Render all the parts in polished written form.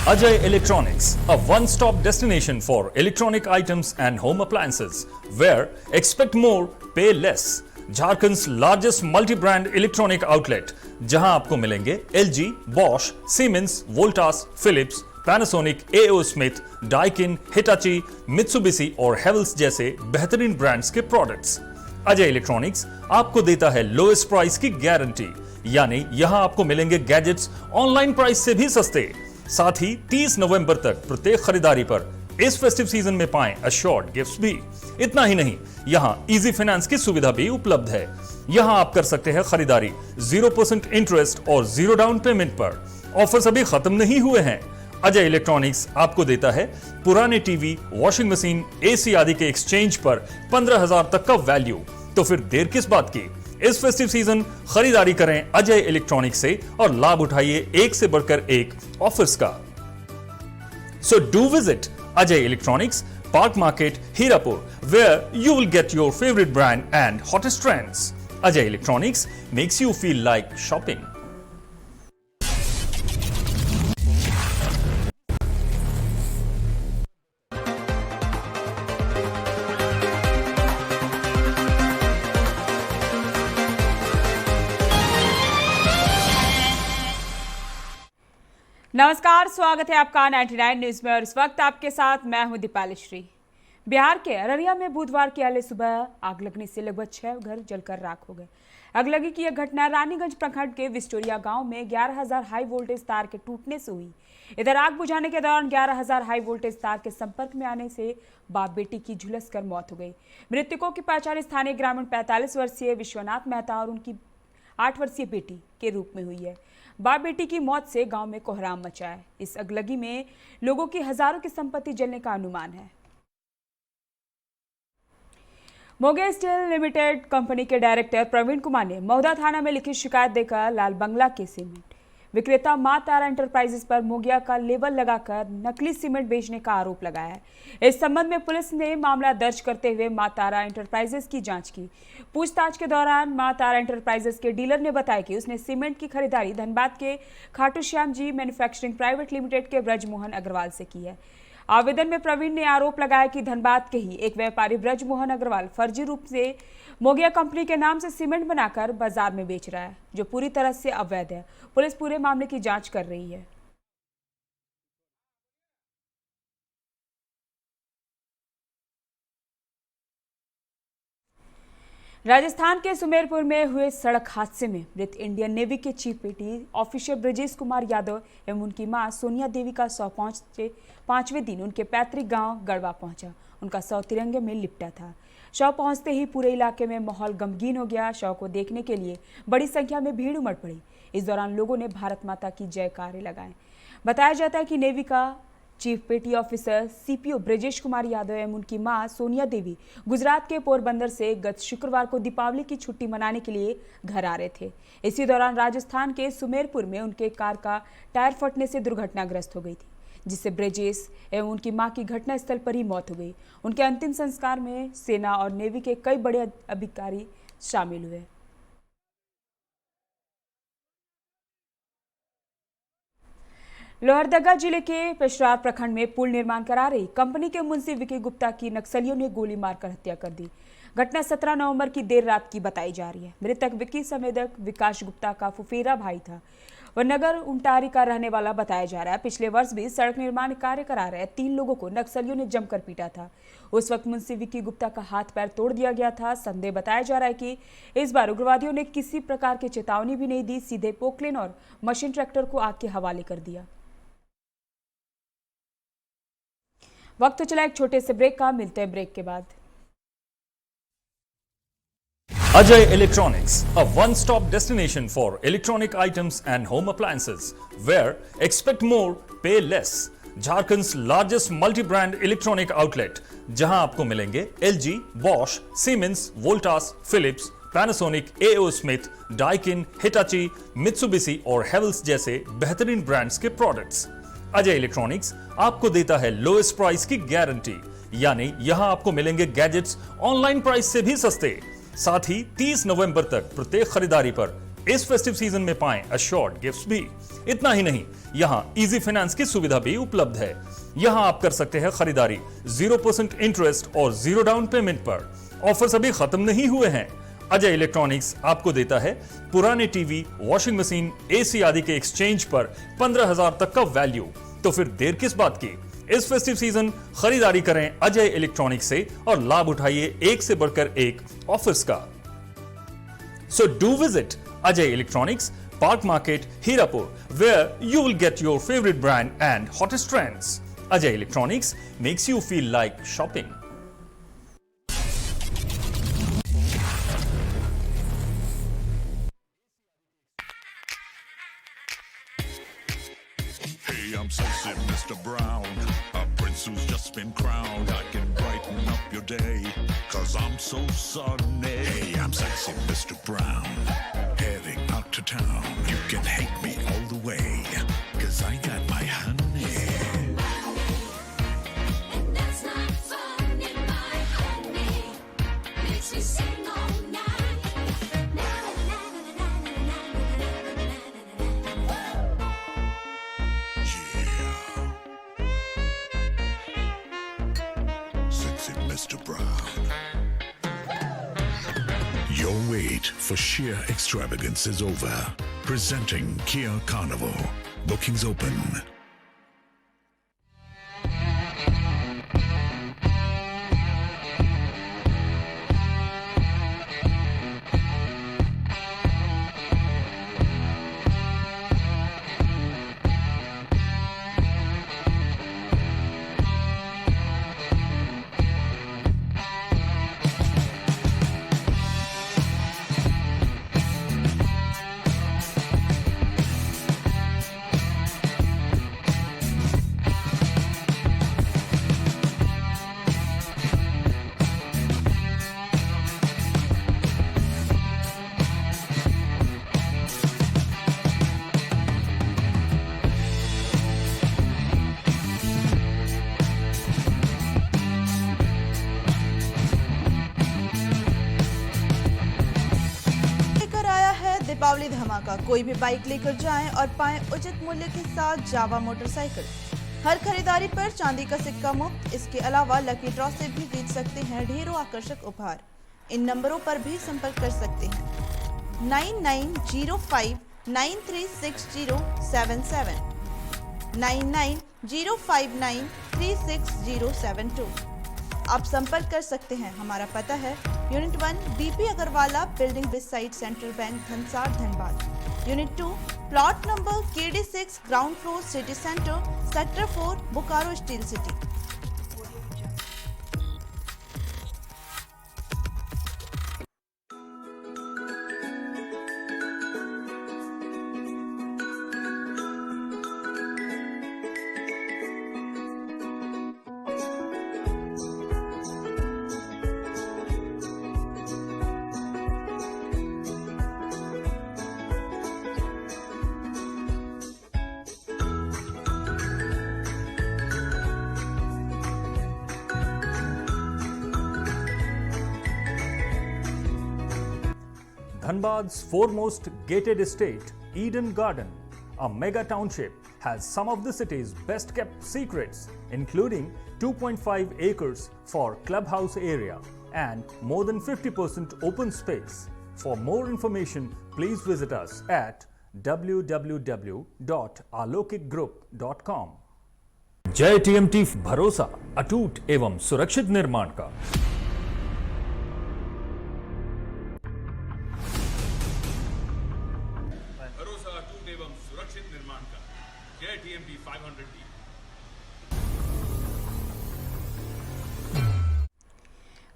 Ajay Electronics, a one-stop destination for electronic items and home appliances, where expect more, pay less. Jharkhand's largest multi brand electronic outlet, जहां आपको मिलेंगे LG, Bosch, Siemens, Voltas, Philips, Panasonic, AO Smith, Daikin, Hitachi, Mitsubishi और Havells जैसे बेहतरीन brands के products. Ajay electronics आपको देता है लोएस्ट प्राइस की गारंटी, यानी यहां आपको मिलेंगे गैजेट्स ऑनलाइन प्राइस से भी सस्ते। साथ ही 30 नवंबर तक प्रत्येक खरीदारी पर इस फेस्टिव सीजन में पाएं अश्योर्ड गिफ्ट्स भी। इतना ही नहीं, यहां इजी फाइनेंस की सुविधा भी उपलब्ध है। यहां आप कर सकते हैं खरीदारी 0% इंटरेस्ट और 0 डाउन पेमेंट पर। ऑफर्स अभी खत्म नहीं हुए हैं। अजय इलेक्ट्रॉनिक्स आपको देता है पुराने टीवी, वॉशिंग मशीन, एसी आदि के एक्सचेंज पर 15,000 तक का वैल्यू। तो फिर देर किस बात की, इस फेस्टिव सीजन खरीदारी करें अजय इलेक्ट्रॉनिक्स से और लाभ उठाइए एक से बढ़कर एक ऑफर्स का। So do visit Ajay Electronics, Park Market, Hirapur, where you will get your favorite brand and hottest trends. Ajay Electronics makes you feel like shopping. नमस्कार, स्वागत है आपका 99 न्यूज में और इस वक्त आपके साथ मैं हूं दीपाली श्री। बिहार के अररिया में बुधवार की अहले सुबह आग लगने से लगभग 6 घर जलकर राख हो गए। अगलगी की यह घटना रानीगंज प्रखंड के विस्टोरिया गांव में 11,000 हाई वोल्टेज तार के टूटने से हुई। इधर आग बुझाने के दौरान 11,000 हाई वोल्टेज तार के संपर्क में आने से बाप बेटी की झुलस कर मौत हो गई। मृतकों की पहचान स्थानीय ग्रामीण 45 वर्षीय विश्वनाथ मेहता और उनकी 8 वर्षीय बेटी के रूप में हुई है। बाप बेटी की मौत से गांव में कोहराम मचा है। इस अगलगी में लोगों की हजारों की संपत्ति जलने का अनुमान है। मोगे स्टील लिमिटेड कंपनी के डायरेक्टर प्रवीण कुमार ने महुदा थाना में लिखी शिकायत देकर लाल बंगला के सीमेंट विक्रेता मां तारा एंटरप्राइजेस पर मोगिया का लेबल लगाकर नकली सीमेंट बेचने का आरोप लगाया है। इस संबंध में पुलिस ने मामला दर्ज करते हुए मां तारा एंटरप्राइजेस की जांच की। पूछताछ के दौरान मां तारा एंटरप्राइजेस के डीलर ने बताया कि उसने सीमेंट की खरीदारी धनबाद के Khatu Shyam ji manufacturing private limited के ब्रजमोहन अग्रवाल से की है। आवेदन में प्रवीण ने आरोप लगाया कि धनबाद के ही एक व्यापारी ब्रजमोहन अग्रवाल फर्जी रूप से मोगिया कंपनी के नाम से सीमेंट बनाकर बाजार में बेच रहा है, जो पूरी तरह से अवैध है। पुलिस पूरे मामले की जांच कर रही है। राजस्थान के सुमेरपुर में हुए सड़क हादसे में मृत इंडियन नेवी के चीफ पेटी ऑफिसर ब्रजेश कुमार यादव एवं उनकी मां सोनिया देवी का शव पहुंचते 5वें दिन उनके पैतृक गांव गढ़वा पहुंचा। उनका शव तिरंगे में लिपटा था। शव पहुंचते ही पूरे इलाके में माहौल गमगीन हो गया। शव को देखने के लिए बड़ी संख्या में भीड़ उमड़ पड़ी। इस दौरान लोगों ने भारत माता की जयकारे लगाए। बताया जाता है कि नेवी का चीफ पेटी ऑफिसर सीपीओ ब्रजेश कुमार यादव एवं उनकी मां सोनिया देवी गुजरात के पोरबंदर से गत शुक्रवार को दीपावली की छुट्टी मनाने के लिए घर आ रहे थे। इसी दौरान राजस्थान के सुमेरपुर में उनके कार का टायर फटने से दुर्घटनाग्रस्त हो गई थी, जिससे ब्रजेश एवं उनकी मां की घटनास्थल पर ही मौत हो गई। उनके अंतिम संस्कार में सेना और नेवी के कई बड़े अधिकारी शामिल हुए। लोहरदगा जिले के पेशरार प्रखंड में पुल निर्माण करा रही कंपनी के मुंशी विकी गुप्ता की नक्सलियों ने गोली मारकर हत्या कर दी। घटना 17 नवंबर की देर रात की बताई जा रही है। मृतक विकी संवेदक विकास गुप्ता का फुफेरा भाई था। वह नगर उंटारी का रहने वाला बताया जा रहा है। पिछले वर्ष भी सड़क निर्माण कार्य करा रहे 3 लोगों को नक्सलियों ने जमकर पीटा था। उस वक्त मुंशी विकी गुप्ता का हाथ पैर तोड़ दिया गया था। संदेह बताया जा रहा है कि इस बार उग्रवादियों ने किसी प्रकार की चेतावनी भी नहीं दी, सीधे पोकलेन और मशीन ट्रैक्टर को आग के हवाले कर दिया। वक्त चला एक छोटे से ब्रेक का, मिलते हैं ब्रेक के बाद। Ajay Electronics, a one-stop destination for electronic items and home appliances, where expect more, pay less. Jharkhand's largest multi brand electronic outlet, जहां आपको मिलेंगे LG, Bosch, Siemens, Voltas, Philips, Panasonic, AO Smith, Daikin, Hitachi, Mitsubishi और Havells जैसे बेहतरीन brands के products. Ajay electronics आपको देता है लोएस्ट प्राइस की गारंटी, यानी यहां आपको मिलेंगे गैजेट्स ऑनलाइन प्राइस से भी सस्ते। साथ ही 30 नवंबर तक प्रत्येक खरीदारी पर इस फेस्टिव सीजन में पाएं अश्योर्ड गिफ्ट्स भी। इतना ही नहीं, यहाँ इजी फाइनेंस की सुविधा भी उपलब्ध है। यहाँ आप कर सकते हैं खरीदारी 0% इंटरेस्ट और 0 डाउन पेमेंट पर। ऑफर्स अभी खत्म नहीं हुए हैं। अजय इलेक्ट्रॉनिक्स आपको देता है पुराने टीवी, वॉशिंग मशीन, एसी आदि के एक्सचेंज पर 15,000 तक का वैल्यू। तो फिर देर किस बात की, इस फेस्टिव सीजन खरीदारी करें अजय इलेक्ट्रॉनिक्स से और लाभ उठाइए एक से बढ़कर एक ऑफर्स का। So do visit Ajay Electronics, Park Market, Hirapur, where you will get your favorite brand and hottest trends. Ajay Electronics makes you feel like shopping. Hey, I'm sexy Mr. Brown, a prince who's just been crowned. I can brighten up your day, 'cause I'm so sunny. Hey, I'm sexy Mr. Brown, heading out to town. You can hate me all the way, 'cause I got my honey. And that's not funny, my honey makes me sing all night. Na na na na na na na na. Yeah, sexy Mr. Brown. Your wait for sheer extravagance is over. Presenting Kia Carnival. Bookings open. Deepavali धमाका। कोई भी bike लेकर जाएं और पाएं उचित मूल्य के साथ जावा मोटरसाइकिल। हर खरीदारी पर चांदी का सिक्का मुफ्त। इसके अलावा लकी ड्रॉ से भी जीत सकते हैं ढेरों आकर्षक उपहार। इन नंबरों पर भी संपर्क कर सकते हैं 9905936077, 9905936072। आप संपर्क कर सकते हैं। हमारा पता है unit 1 BP Agrawala building beside central bank Dhansar Dhanbad. Unit 2 plot number KD6 ground floor city centre sector 4 Bokaro steel city. Dhanbad's foremost gated estate, Eden Garden, a mega township, has some of the city's best kept secrets, including 2.5 acres for clubhouse area and more than 50% open space. For more information, please visit us at www.alokikgroup.com. जय TMT भरोसा अटूट एवं सुरक्षित निर्माण का। भरोसा अटूट एवं सुरक्षित निर्माण का। जय TMT 500D।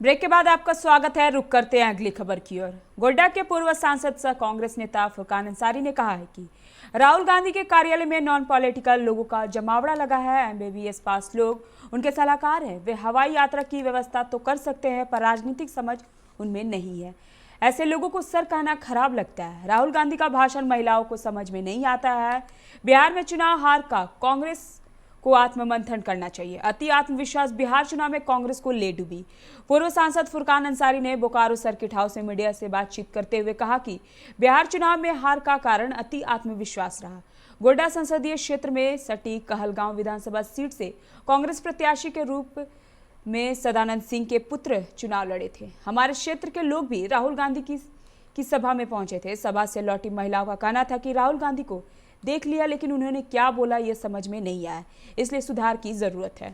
ब्रेक के बाद आपका स्वागत है। रुक करते हैं अगली खबर की ओर। गोड्डा के पूर्व सांसद सह कांग्रेस नेता फुरकान अंसारी ने कहा है कि राहुल गांधी के कार्यालय में नॉन पॉलिटिकल लोगों का जमावड़ा लगा है। MBBS पास लोग उनके सलाहकार हैं। वे हवाई यात्रा की व्यवस्था तो कर सकते हैं, पर राजनीतिक समझ उनमें नहीं है। ऐसे लोगों को सर कहना खराब लगता है। राहुल गांधी का भाषण महिलाओं को समझ में नहीं आता है। बिहार में चुनाव हार का कांग्रेस को आत्ममंथन करना चाहिए। अति आत्मविश्वास बिहार चुनाव में कांग्रेस को ले डूबी। पूर्व सांसद फुरकान अंसारी ने बोकारो सर्किट हाउस में मीडिया से बातचीत करते हुए कहा कि बिहार चुनाव में हार का कारण अति आत्मविश्वास रहा। गोड्डा संसदीय क्षेत्र में सटी कहलगांव विधानसभा सीट से कांग्रेस प्रत्याशी के रूप में सदानंद सिंह के पुत्र चुनाव लड़े थे। हमारे क्षेत्र के लोग भी राहुल गांधी की सभा में पहुंचे थे। सभा से लौटी महिलाओं का कहना था कि राहुल गांधी को देख लिया, लेकिन उन्होंने क्या बोला ये समझ में नहीं आया, इसलिए सुधार की जरूरत है।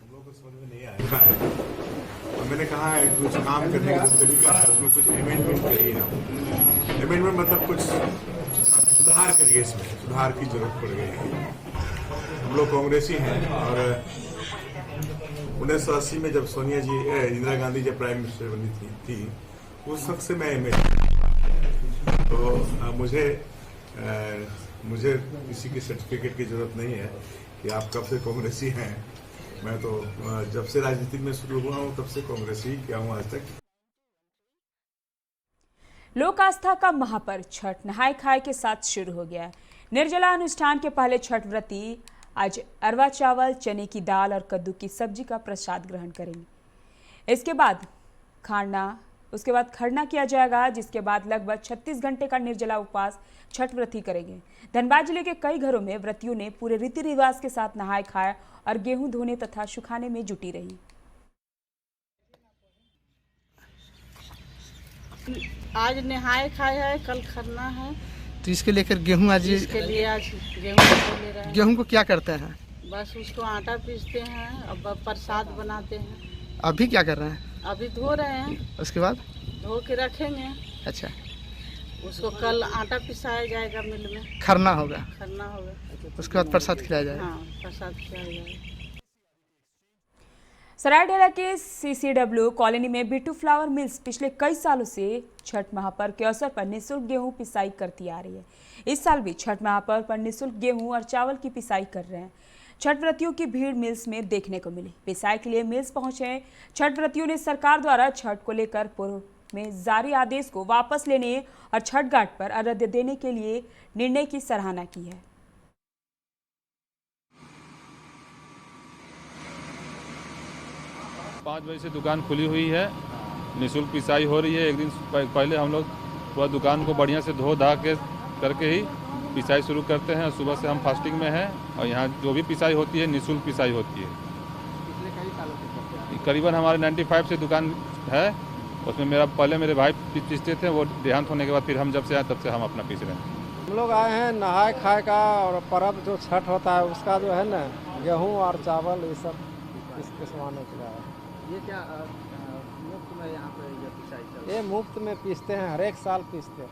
हम लोग को समझ में नहीं आया और मैंने कहा है कुछ काम करने का तरीका है, उसमें कुछ अमेंडमेंट करिए। अमेंडमेंट मतलब कुछ सुधार करिए, इसमें सुधार की जरूरत पड़ गई है। हम लोग कांग्रेसी हैं और 1980 में जब सोनिया जी इंदिरा गांधी जब प्राइम मिनिस्टर बनी थी उस वक्त से मैं एमएलए, तो मुझे किसी के सर्टिफिकेट की जरूरत नहीं है कि आप कब से कांग्रेसी हैं। मैं तो जब से राजनीति में शुरू हुआ हूं तब से कांग्रेसी किया हूं आज तक। लोक आस्था का महापर्व छठ नहाय खाए के साथ शुरू हो गया। निर्जला अनुष्ठान के पहले छठ व्रती आज अरवा चावल, चने की दाल और कद्दू की सब्जी का प्रसाद ग्रहण करेंगे। उसके बाद खरना किया जाएगा, जिसके बाद लगभग 36 घंटे का निर्जला उपवास छठ व्रती करेंगे। धनबाद जिले के कई घरों में व्रतियों ने पूरे रीति रिवाज के साथ नहाय खाया और गेहूं धोने तथा सुखाने में जुटी रही। आज नहाय खाया है, कल खरना है, तो इसके लेकर गेहूं आज इसके लिए आज गेहूं ले रहे हैं। गेहूं को क्या करते हैं? बस उसको आटा पीसते हैं, अब प्रसाद बनाते हैं। अभी क्या कर रहे हैं? अभी धो रहे हैं, उसके बाद धो के रखेंगे। अच्छा, उसको कल आटा पिसाया जाएगा मिल में, खरना होगा, खरना होगा, उसके बाद प्रसाद खिलाया जाएगा। हाँ, प्रसाद खिलाया जाएगा। सरायढेला के सीसीडब्ल्यू कॉलोनी में बिट्टू फ्लावर मिल्स पिछले कई सालों से छठ महापर्व के अवसर पर निःशुल्क गेहूं पिसाई करती आ रही है। इस साल भी छठ महापर्व पर निःशुल्क गेहूं और चावल की पिसाई कर रहे हैं। छठ व्रतियों की भीड़ मिल्स में देखने को मिली। पिसाई के लिए मिल्स पहुंचे छठ व्रतियों ने सरकार द्वारा छठ को लेकर पूर्व में जारी आदेश को वापस लेने और छठ घाट पर अर्घ्य देने के लिए निर्णय की सराहना की है। 5 बजे से दुकान खुली हुई है, निःशुल्क पिसाई हो रही है। एक दिन पहले हम लोग पूरा दुकान को बढ़िया से धो धा के करके ही पिसाई शुरू करते हैं। सुबह से हम फास्टिंग में हैं और यहाँ जो भी पिसाई होती है निःशुल्क पिसाई होती है। पिछले कई सालों से करते हैं। करीबन हमारे 95 से दुकान है, उसमें पहले मेरे भाई पिसते थे, वो देहांत होने के बाद फिर हम जब से आए तब से हम अपना पीस रहे हैं। हम लोग आए हैं नहाय खाए का और पर्व जो छठ होता है उसका जो है ना गेहूँ और चावल ये सब पिसवाने के लिए। ये क्या मुफ्त में यहाँ पे ये पिसाई चल रही है? ये मुफ्त में पीसते हैं, हर एक साल पीसते हैं।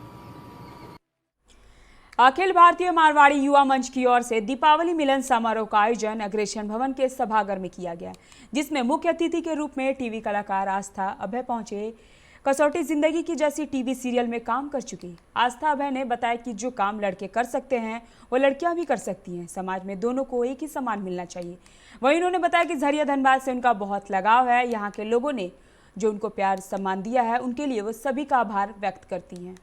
अखिल भारतीय मारवाड़ी युवा मंच की ओर से दीपावली मिलन समारोह का आयोजन अग्रेशन भवन के सभागार में किया गया, जिसमें मुख्य अतिथि के रूप में टीवी कलाकार आस्था अभय पहुंचे। कसौटी जिंदगी की जैसी टीवी सीरियल में काम कर चुकी आस्था अभय ने बताया कि जो काम लड़के कर सकते हैं वो लड़कियां भी कर सकती हैं। समाज में दोनों को एक ही समान मिलना चाहिए। वहीं उन्होंने बताया कि झरिया धनबाद से उनका बहुत लगाव है। यहाँ के लोगों ने जो उनको प्यार सम्मान दिया है उनके लिए वो सभी का आभार व्यक्त करती हैं।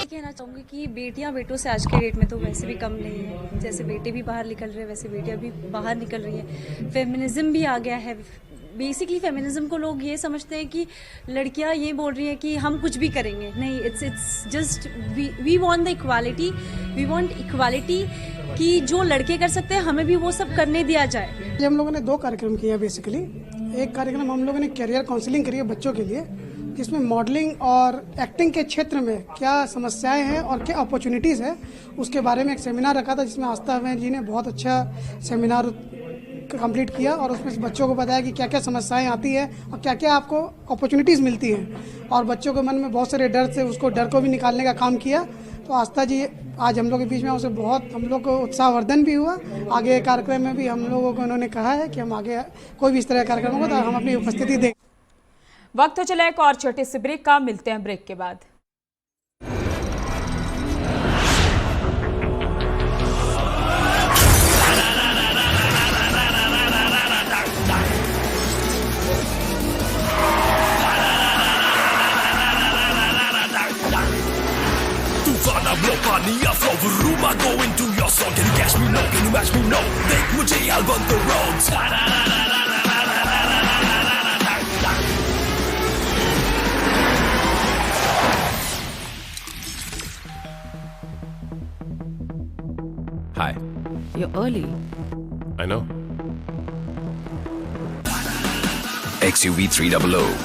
कहना चाहूँगी कि बेटियां बेटों से आज के डेट में तो वैसे भी कम नहीं है। जैसे बेटे भी बाहर निकल रहे हैं वैसे बेटियां भी बाहर निकल रही हैं। फेमिनिज्म भी आ गया है। बेसिकली फेमिनिज्म को लोग ये समझते हैं कि लड़कियां ये बोल रही हैं कि हम कुछ भी करेंगे। नहीं, it's just we want the equality. We want equality कि जो लड़के कर सकते हैं हमें भी वो सब करने दिया जाए। हम लोगों ने 2 कार्यक्रम किया बेसिकली। एक कार्यक्रम हम लोगों ने करियर काउंसलिंग करी है बच्चों के लिए, जिसमें मॉडलिंग और एक्टिंग के क्षेत्र में क्या समस्याएं हैं और क्या अपॉर्चुनिटीज़ है उसके बारे में एक सेमिनार रखा था, जिसमें आस्था अभय जी ने बहुत अच्छा सेमिनार कंप्लीट किया और उसमें बच्चों को बताया कि क्या क्या समस्याएं आती है और क्या क्या आपको अपॉर्चुनिटीज़ मिलती हैं। और बच्चों के मन में बहुत सारे डर थे, उसको डर को भी निकालने का काम किया। तो आस्था जी आज हम लोग के बीच में उसे बहुत हम लोग को उत्साहवर्धन भी हुआ। आगे कार्यक्रम में भी हम लोगों को उन्होंने कहा है कि हम आगे कोई भी इस तरह का कार्यक्रम होगा तो हम अपनी उपस्थिति दें। वक्त हो चला एक और छोटे से ब्रेक का, मिलते हैं ब्रेक के बाद। I'll run the roads. Hi. You're early. I know. XUV 300.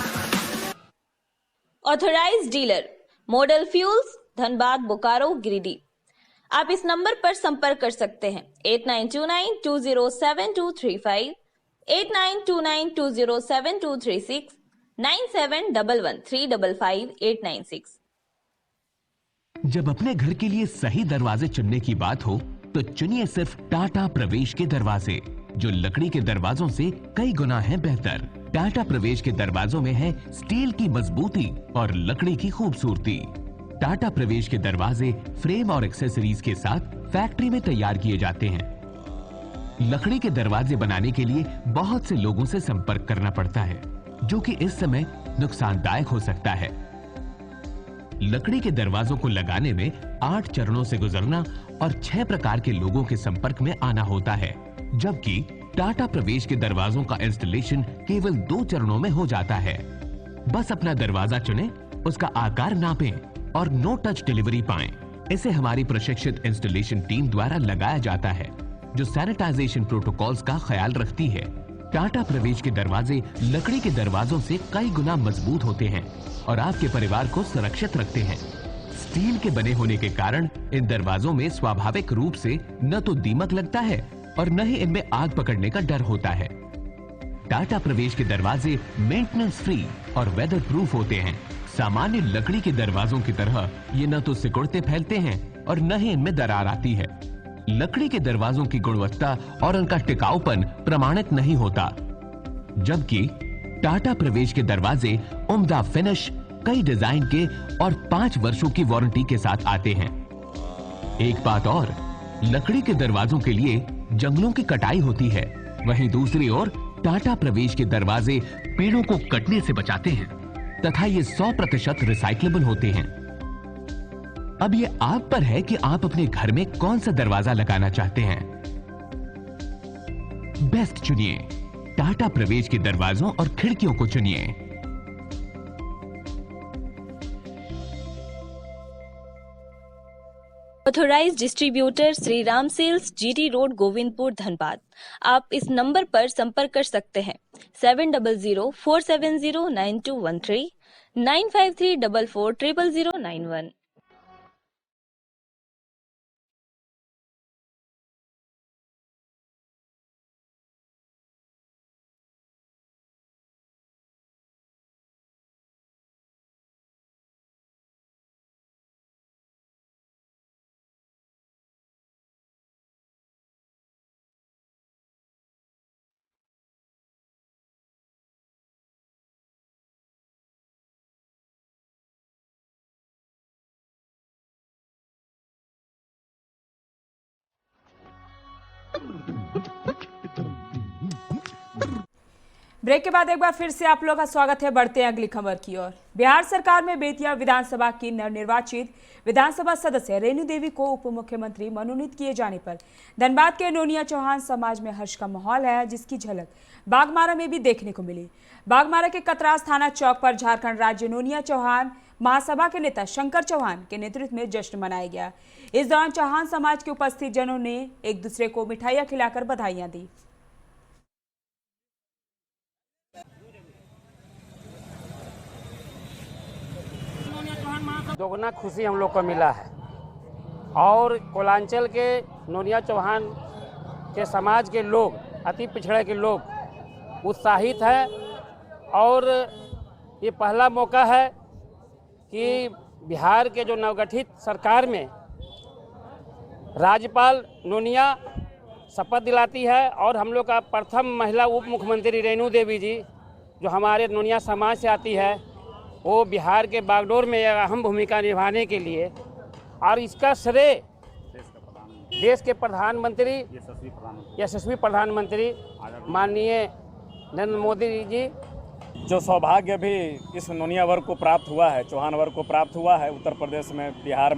Authorised dealer model fuels Dhanbad Bokaro Giridih. आप इस नंबर पर संपर्क कर सकते हैं 8929207235, 8929207236, 9711355896। जब अपने घर के लिए सही दरवाजे चुनने की बात हो तो चुनिए सिर्फ टाटा प्रवेश के दरवाजे, जो लकड़ी के दरवाजों से कई गुना है बेहतर। टाटा प्रवेश के दरवाजों में है स्टील की मजबूती और लकड़ी की खूबसूरती। टाटा प्रवेश के दरवाजे फ्रेम और एक्सेसरीज के साथ फैक्ट्री में तैयार किए जाते हैं। लकड़ी के दरवाजे बनाने के लिए बहुत से लोगों से संपर्क करना पड़ता है, जो कि इस समय नुकसानदायक हो सकता है। लकड़ी के दरवाजों को लगाने में 8 चरणों से गुजरना और 6 प्रकार के लोगों के संपर्क में आना होता है, जबकि टाटा प्रवेश के दरवाजों का इंस्टॉलेशन केवल 2 चरणों में हो जाता है। बस अपना दरवाजा चुनें, उसका आकार नापें और नो टच डिलीवरी पाएं। इसे हमारी प्रशिक्षित इंस्टॉलेशन टीम द्वारा लगाया जाता है, जो सैनिटाइजेशन प्रोटोकॉल्स का ख्याल रखती है। टाटा प्रवेश के दरवाजे लकड़ी के दरवाजों से कई गुना मजबूत होते हैं और आपके परिवार को सुरक्षित रखते हैं। स्टील के बने होने के कारण इन दरवाजों में स्वाभाविक रूप से न तो दीमक लगता है और न ही इनमें आग पकड़ने का डर होता है। टाटा प्रवेश के दरवाजे मेंटेनेंस फ्री और वेदर प्रूफ होते हैं। सामान्य लकड़ी के दरवाजों की तरह ये न तो सिकुड़ते फैलते हैं और न ही इनमें दरार आती है। लकड़ी के दरवाजों की गुणवत्ता और उनका टिकाऊपन प्रमाणित नहीं होता, जबकि टाटा प्रवेश के दरवाजे उम्दा फिनिश, कई डिजाइन के और 5 वर्षों की वारंटी के साथ आते हैं। एक बात और, लकड़ी के दरवाजों के लिए जंगलों की कटाई होती है, वहीं दूसरी ओर टाटा प्रवेश के दरवाजे पेड़ों को कटने से बचाते हैं तथा ये 100% रिसाइक्लेबल होते हैं। अब ये आप पर है कि आप अपने घर में कौन सा दरवाजा लगाना चाहते हैं। बेस्ट चुनिए, टाटा प्रवेश के दरवाजों और खिड़कियों को चुनिए। Authorised distributor Shri Ram sales, GT road, Govindpur, Dhanbad. आप इस नंबर पर संपर्क कर सकते हैं 7004709213, 9534400091। ब्रेक के बाद एक बार फिर से आप लोगों का स्वागत है। बढ़ते हैं अगली खबर की ओर। बिहार सरकार में बेतिया विधानसभा की नवनिर्वाचित विधानसभा सदस्य रेणु देवी को उप मुख्यमंत्री मनोनीत किए जाने पर धनबाद के नोनिया चौहान समाज में हर्ष का माहौल है, जिसकी झलक बागमारा में भी देखने को मिली। बागमारा के कतरास थाना चौक पर झारखंड राज्य नोनिया चौहान महासभा के नेता शंकर चौहान के नेतृत्व में जश्न मनाया गया। इस दौरान चौहान समाज के उपस्थित जनों ने एक दूसरे को मिठाइयां खिलाकर बधाइयां दी। दोगुना खुशी हम लोग को मिला है और कोलांचल के नोनिया चौहान के समाज के लोग, अति पिछड़े के लोग उत्साहित है और ये पहला मौका है कि बिहार के जो नवगठित सरकार में राज्यपाल नोनिया शपथ दिलाती है और हम लोग का प्रथम महिला उप मुख्यमंत्री रेणु देवी जी, जो हमारे नोनिया समाज से आती है, वो बिहार के बागडोर में एक अहम भूमिका निभाने के लिए, और इसका श्रेय देश के प्रधानमंत्री, यशस्वी प्रधानमंत्री माननीय नरेंद्र मोदी जी, जो सौभाग्य भी इस नोनिया वर्ग को प्राप्त हुआ है, चौहान वर्ग को प्राप्त हुआ है उत्तर प्रदेश में, बिहार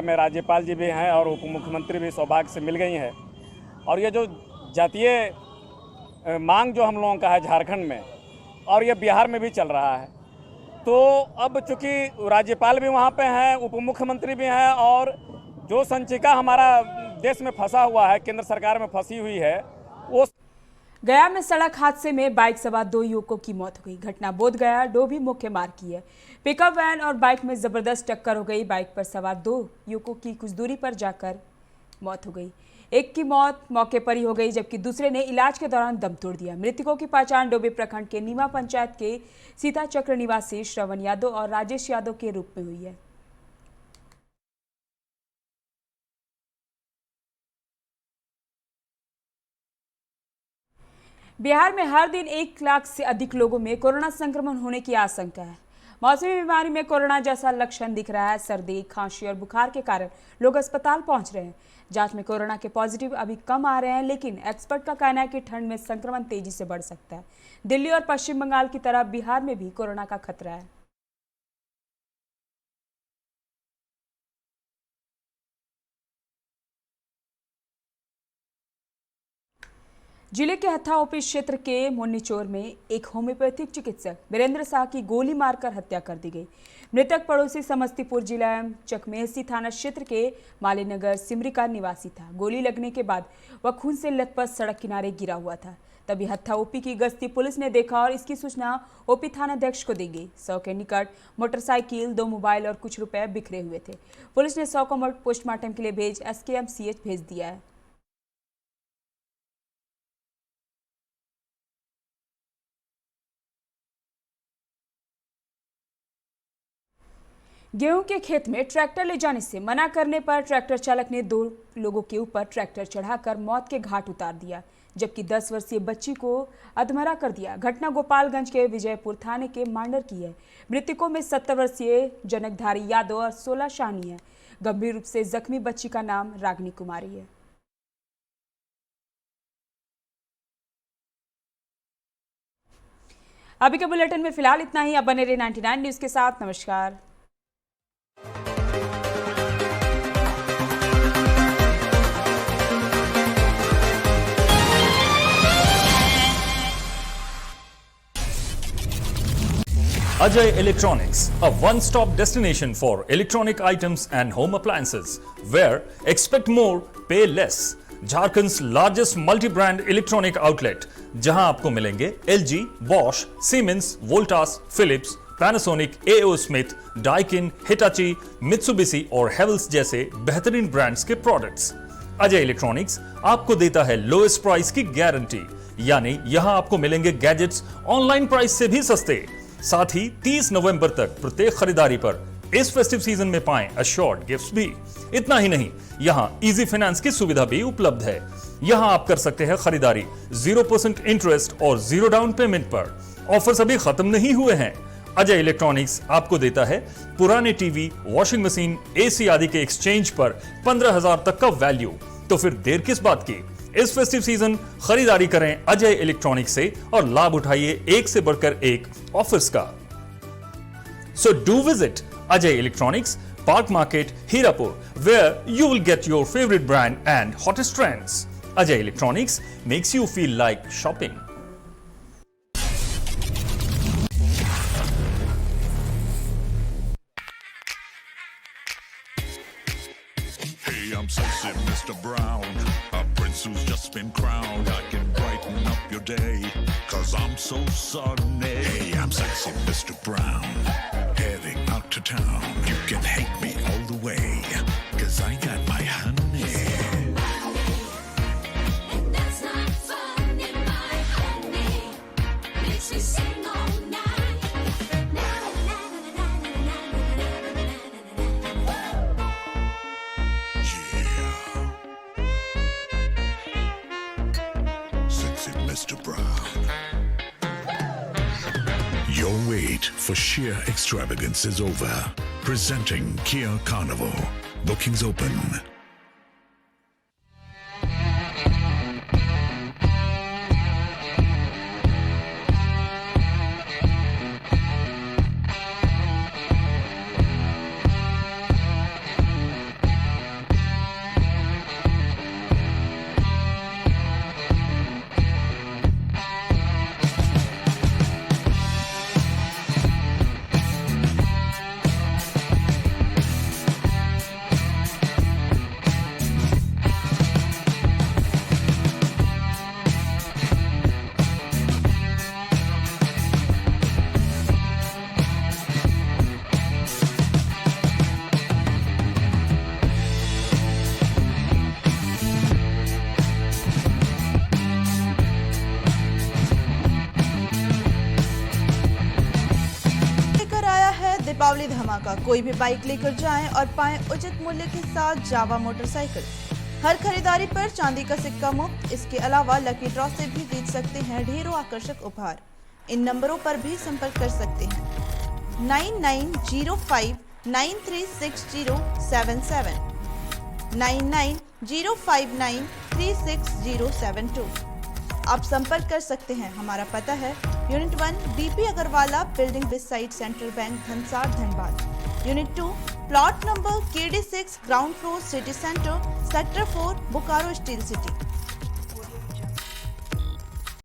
में राज्यपाल जी भी हैं और उप मुख्यमंत्री भी सौभाग्य से मिल गई हैं। और ये जो जातीय मांग जो हम लोगों का है झारखंड में, और ये बिहार में भी चल रहा है। तो अब चूंकि राज्यपाल भी वहाँ पे हैं, उप मुख्यमंत्री भी हैं, और जो संचिका हमारा देश में फंसा हुआ है, केंद्र सरकार में फंसी हुई है, वो गया में सड़क हादसे में बाइक सवार 2 युवकों की मौत हो गई। घटना बोध गया डोभी मुख्य मार्ग की है। पिकअप वैन और बाइक में जबरदस्त टक्कर हो गई। बाइक पर सवार 2 युवकों की कुछ दूरी पर जाकर मौत हो गई। एक की मौत मौके पर ही हो गई, जबकि दूसरे ने इलाज के दौरान दम तोड़ दिया। मृतकों की पहचान डोभी प्रखंड के नीमा पंचायत के सीता चक्र निवासी श्रवण यादव और राजेश यादव के रूप में हुई है। बिहार में हर दिन 1 लाख से अधिक लोगों में कोरोना संक्रमण होने की आशंका है। मौसमी बीमारी में कोरोना जैसा लक्षण दिख रहा है। सर्दी, खांसी और बुखार के कारण लोग अस्पताल पहुंच रहे हैं। जांच में कोरोना के पॉजिटिव अभी कम आ रहे हैं, लेकिन एक्सपर्ट का कहना है कि ठंड में संक्रमण तेजी से बढ़ सकता है। दिल्ली और पश्चिम बंगाल की तरह बिहार में भी कोरोना का खतरा है। जिले के हत्था ओपी क्षेत्र के मुन्नीचोर में एक होम्योपैथिक चिकित्सक वीरेंद्र शाह की गोली मारकर हत्या कर दी गई। मृतक पड़ोसी समस्तीपुर जिला चकमेहसी थाना क्षेत्र के मालीनगर सिमरी का निवासी था। गोली लगने के बाद वह खून से लथपथ सड़क किनारे गिरा हुआ था। तभी हत्था ओपी की गश्ती पुलिस ने देखा और इसकी सूचना ओपी थानाध्यक्ष को दी गई। 100 के निकट मोटरसाइकिल, 2 मोबाइल और कुछ रुपए बिखरे हुए थे। पुलिस ने 100 को पोस्टमार्टम के लिए भेज SKMCH भेज दिया है। गेहूं के खेत में ट्रैक्टर ले जाने से मना करने पर ट्रैक्टर चालक ने 2 लोगों के ऊपर ट्रैक्टर चढ़ाकर मौत के घाट उतार दिया, जबकि 10 वर्षीय बच्ची को अधमरा कर दिया। घटना गोपालगंज के विजयपुर थाने के मांडर की है। मृतकों में 70 वर्षीय जनकधारी यादव और 16 शानी है। गंभीर रूप से जख्मी बच्ची का नाम रागनी कुमारी है। अभी के बुलेटिन में फिलहाल इतना ही। अब बने रहे 99 न्यूज के साथ। नमस्कार। Ajay Electronics, a one-stop destination for electronic items and home appliances, where expect more, pay less. Jharkhand's largest multi-brand electronic outlet, जहां आपको मिलेंगे LG, Bosch, Siemens, Voltas, Philips, Panasonic, AO Smith, Daikin, Hitachi, Mitsubishi और Havells जैसे बेहतरीन brands के products. Ajay electronics आपको देता है लोएस्ट प्राइस की गारंटी, यानी यहां आपको मिलेंगे गैजेट्स ऑनलाइन प्राइस से भी सस्ते। साथ ही 30 नवंबर तक प्रत्येक खरीदारी पर इस फेस्टिव सीजन में पाएं अश्योर्ड गिफ्ट्स भी। इतना ही नहीं, यहां इजी फाइनेंस की सुविधा भी उपलब्ध है। यहां आप कर सकते हैं खरीदारी 0% इंटरेस्ट और 0 डाउन पेमेंट पर। ऑफर्स अभी खत्म नहीं हुए हैं। अजय इलेक्ट्रॉनिक्स आपको देता है पुराने टीवी, वॉशिंग मशीन, AC आदि के एक्सचेंज पर 15,000 तक का वैल्यू। तो फिर देर किस बात की? इस फेस्टिव सीजन खरीदारी करें अजय इलेक्ट्रॉनिक्स से और लाभ उठाइए एक से बढ़कर एक ऑफर्स का। So do visit Ajay electronics, park market, Hirapur, where you will get your favourite brand and hottest trends. Ajay electronics makes you feel like shopping. Hey, I'm sexy Mr. Brown, a prince who's just been crowned. I can brighten up your day, 'cause I'm so sunny. Hey, I'm sexy Mr. Brown, heading out to town. You can hate me all the way, 'cause I got my honey. And that's not funny, my honey. Makes me sing all night. Na na na na na na na na na. Sexy Mr. Brown. Your wait for sheer extravagance is over. Presenting Kia Carnival. Bookings open. धमाका। कोई भी bike लेकर जाएं और पाएं उचित मूल्य के साथ जावा मोटरसाइकिल। हर खरीदारी पर चांदी का सिक्का मुफ्त। इसके अलावा लकी ड्रॉ से भी जीत सकते हैं ढेरों आकर्षक उपहार। इन नंबरों पर भी संपर्क कर सकते हैं 9905936077 9905936072। आप संपर्क कर सकते हैं। हमारा पता है unit 1 BP Agrawala building beside central bank Dhansar Dhanbad. Unit 2 plot number KD6 ground floor city centre sector 4 Bokaro steel city.